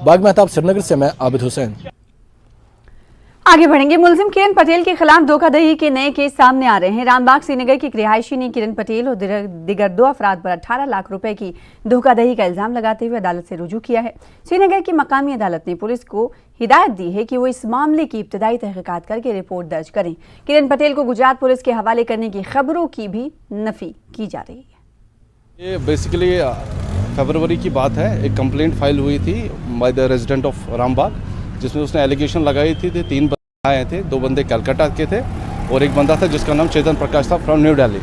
बाग मेहताब, श्रीनगर से मैं आबिद हुसैन। आगे बढ़ेंगे। मुलजिम किरण पटेल के खिलाफ धोखाधड़ी के नए केस सामने आ रहे हैं। रामबाग श्रीनगर की एक रिहायशी ने किरण पटेल और दिगर 2 अफराद पर 18 लाख रुपए की धोखाधड़ी का इल्जाम लगाते हुए अदालत से रुजू किया है। श्रीनगर की मकामी अदालत ने पुलिस को हिदायत दी है कि वो इस मामले की इब्तदाई तहकीकात करके रिपोर्ट दर्ज करें। किरण पटेल को गुजरात पुलिस के हवाले करने की खबरों की भी नफी की जा रही है। ये बेसिकली फरवरी की बात है। एक कंप्लेंट फाइल हुई थी by the resident of Rambagh, जिसमें उसने एलिगेशन लगाई थी। 3 बंदे आए थे, 2 बंदे कलकत्ता के थे और एक बंदा था जिसका नाम चेतन प्रकाश था फ्रॉम न्यू दिल्ली।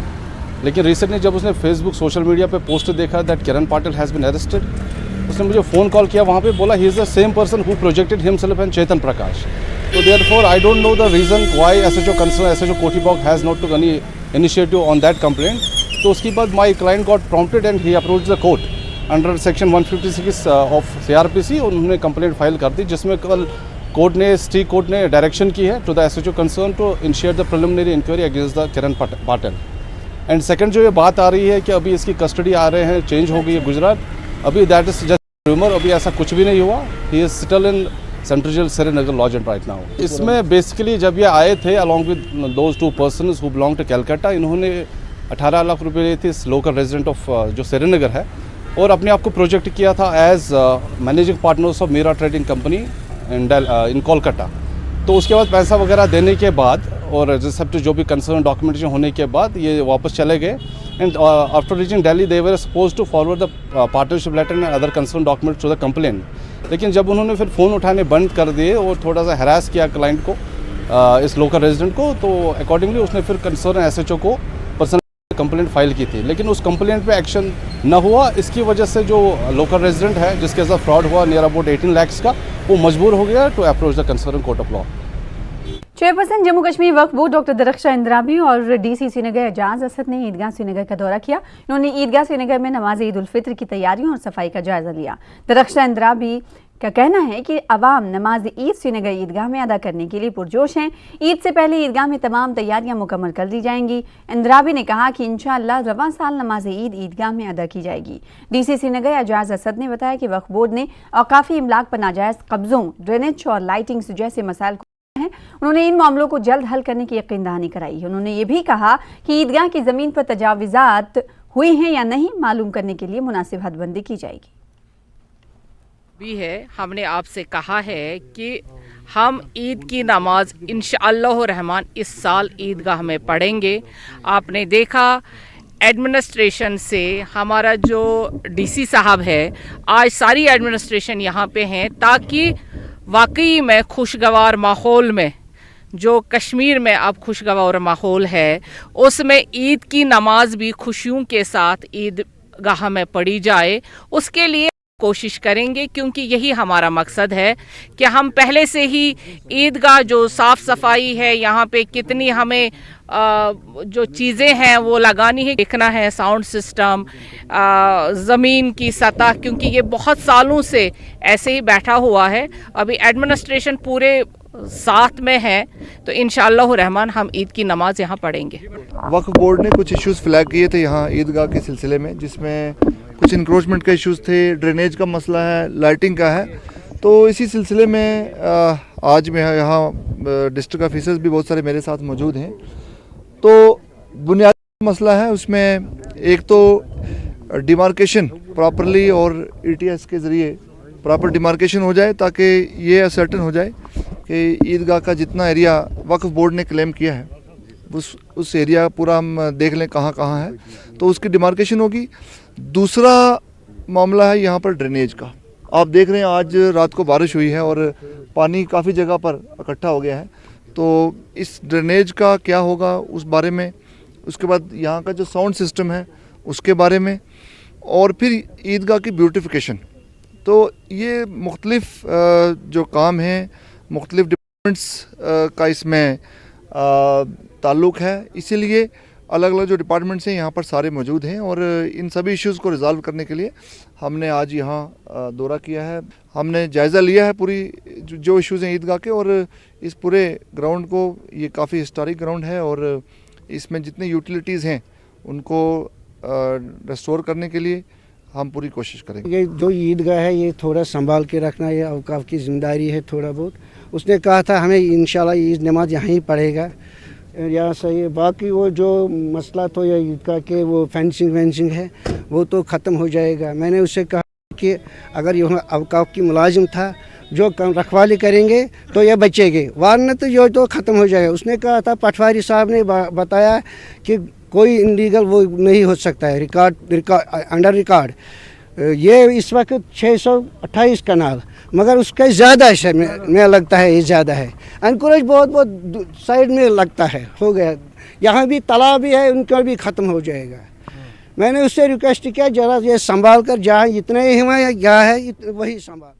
लेकिन रिसेंटली जब उसने फेसबुक सोशल मीडिया पे पोस्ट देखा that Kiran Patil has been arrested, उसने मुझे फ़ोन कॉल किया। वहाँ पे बोला he is the same person who projected himself and Chetan Prakash. तो therefore I don't know the reason why SHO concern SHO Kothibagh has not to any initiative on that complaint. तो उसके बाद my client got prompted and he approach the court under section 156 of CRPC। उन्होंने complaint file कर दी, जिसमें कल street court ने direction की है to the SHO concern to initiate the preliminary inquiry against the Kiran Patil. And second जो ये बात आ रही है कि अभी इसकी कस्टडी आ रहे हैं, चेंज हो गई है गुजरात, अभी दैट इज जस्ट रूमर, अभी ऐसा कुछ भी नहीं हुआ। He is still in central jail Srinagar lodge and right now. इसमें बेसिकली जब ये आए थे along with those 2 persons who belong to Calcutta, इन्होंने 18 लाख रुपए लिए थे इस लोकल रेजिडेंट ऑफ जो श्रीनगर है, और अपने आप को प्रोजेक्ट किया था as managing partners of Meera trading company in Kolkata. तो उसके बाद पैसा वगैरह देने के बाद और रिसेप्ट जो भी कंसर्न डॉक्यूमेंटेशन होने के बाद ये वापस चले गए। And after reaching Delhi they were suppose to forward the partnership letter and other concern documents to the complain. लेकिन जब उन्होंने फिर फ़ोन उठाने बंद कर दिए और थोड़ा सा हरास किया क्लाइंट को, इस लोकल रेजिडेंट को, तो अकॉर्डिंगली उसने फिर कंसर्न एसएचओ को पर्सनल कंप्लेंट फाइल की थी। लेकिन उस कंप्लेंट पे एक्शन न हुआ। इसकी वजह से जो लोकल रेजिडेंट है जिसके साथ फ्रॉड हुआ नियर अबाउट 18 लाख का, वो मजबूर हो गया to approach the concern court of law. Chairperson Jammu Kashmir Waqf board doctor Darakhshan Andrabi और डीसी श्रीनगर एजाज असद ने ईदगाह श्रीनगर का दौरा किया। इन्होंने ईदगाह श्रीनगर में नमाज ईद उल फित्र की तैयारियों और सफाई का जायजा लिया। दरख्शां इंद्राबी का कहना है कि अवाम नमाज ईद श्रीनगर ईदगाह में अदा करने के लिए पुरजोश हैं। ईद से पहले ईदगाह में तमाम तैयारियां मुकम्मल कर दी जाएंगी। इंद्राबी ने कहा कि इंशाअल्लाह रवां साल नमाज ईद ईदगाह में अदा की जाएगी। डीसी श्रीनगर एजाज असद ने बताया कि वक्फ बोर्ड ने औकाफी इमलाक पर नाजायज़ कब्जों, ड्रेनेज और लाइटिंग जैसे मसाइल को है। उन्होंने इन मामलों को जल्द हल करने की यकीन दहानी कराई है। उन्होंने ये भी कहा कि ईदगाह की ज़मीन पर तजाविज़ात हुई हैं या नहीं मालूम करने के लिए मुनासिब हदबंदी की जाएगी। भी है, हमने आपसे कहा है कि हम ईद की नमाज इंशाअल्लाह रहमान इस साल ईदगाह में पढ़ेंगे। आपने देखा एडमिनिस्ट्रेशन से हमारा जो डीसी साहब है, आज सारी एडमिनिस्ट्रेशन यहाँ पे हैं ताकि वाकई में खुशगवार माहौल में, जो कश्मीर में अब खुशगवार माहौल है, उसमें ईद की नमाज भी खुशियों के साथ ईदगाह में पढ़ी जाए। उसके लिए कोशिश करेंगे, क्योंकि यही हमारा मकसद है कि हम पहले से ही ईदगाह जो साफ़ सफाई है, यहाँ पे कितनी हमें जो चीज़ें हैं वो लगानी है, देखना है साउंड सिस्टम, ज़मीन की सतह, क्योंकि ये बहुत सालों से ऐसे ही बैठा हुआ है। अभी एडमिनिस्ट्रेशन पूरे साथ में है, तो इंशाअल्लाह रहमान हम ईद की नमाज यहाँ पढ़ेंगे। वक्फ बोर्ड ने कुछ इश्यूज़ फ्लैग किए थे यहाँ ईदगाह के सिलसिले में, जिसमें कुछ इंक्रोचमेंट के इश्यूज़ थे, ड्रेनेज का मसला है, लाइटिंग का है। तो इसी सिलसिले में आज मैं यहाँ डिस्ट्रिक्ट ऑफिसर्स भी बहुत सारे मेरे साथ मौजूद हैं। तो बुनियादी मसला है उसमें एक तो डिमार्केशन प्रॉपरली और ETS के ज़रिए प्रॉपर डिमार्केशन हो जाए, ताकि ये असर्टन हो जाए कि ईदगाह का जितना एरिया वक्फ बोर्ड ने क्लेम किया है उस एरिया पूरा हम देख लें कहाँ कहाँ है, तो उसकी डिमार्केशन होगी। दूसरा मामला है यहाँ पर ड्रेनेज का। आप देख रहे हैं आज रात को बारिश हुई है और पानी काफ़ी जगह पर इकट्ठा हो गया है, तो इस ड्रेनेज का क्या होगा उस बारे में, उसके बाद यहाँ का जो साउंड सिस्टम है उसके बारे में, और फिर ईदगाह की ब्यूटिफिकेशन। तो ये मुख्तलिफ जो काम हैं, मुख्तलिफ डिपार्टमेंट्स का इसमें ताल्लुक़ है, इसीलिए अलग अलग जो डिपार्टमेंट्स हैं यहाँ पर सारे मौजूद हैं और इन सभी इश्यूज़ को रिज़ॉल्व करने के लिए हमने आज यहाँ दौरा किया है। हमने जायज़ा लिया है पूरी जो इश्यूज़ हैं ईदगाह के, और इस पूरे ग्राउंड को, ये काफ़ी हिस्टोरिक ग्राउंड है और इसमें जितने यूटिलिटीज़ हैं उनको रेस्टोर करने के लिए हम पूरी कोशिश करेंगे। ये जो ईदगाह है ये थोड़ा संभाल के रखना, ये औकाफ की जिम्मेदारी है थोड़ा बहुत। उसने कहा था हमें इंशाल्लाह ईद नमाज यहाँ ही पढ़ेगा, यहाँ सही है। बाकी वो जो मसला तो ये ईदगाह के वो फेंसिंग है वो तो ख़त्म हो जाएगा। मैंने उससे कहा कि अगर ये औकाफ की मुलाजिम था जो रखवाली करेंगे तो ये बचेंगे, वरना तो जो तो ख़त्म हो जाएगा। उसने कहा था, पटवारी साहब ने बताया कि कोई इलीगल वो नहीं हो सकता है, अंडर रिकॉर्ड। ये इस वक्त 628 कनाल, मगर उसका ज़्यादा है, मैं लगता है ये ज़्यादा है। एनकरेज बहुत साइड में लगता है, हो गया। यहाँ भी तालाब भी है, उनका भी ख़त्म हो जाएगा। मैंने उससे रिक्वेस्ट किया जरा ये संभाल कर, जहाँ इतने ही हुए यहाँ है वही संभाल।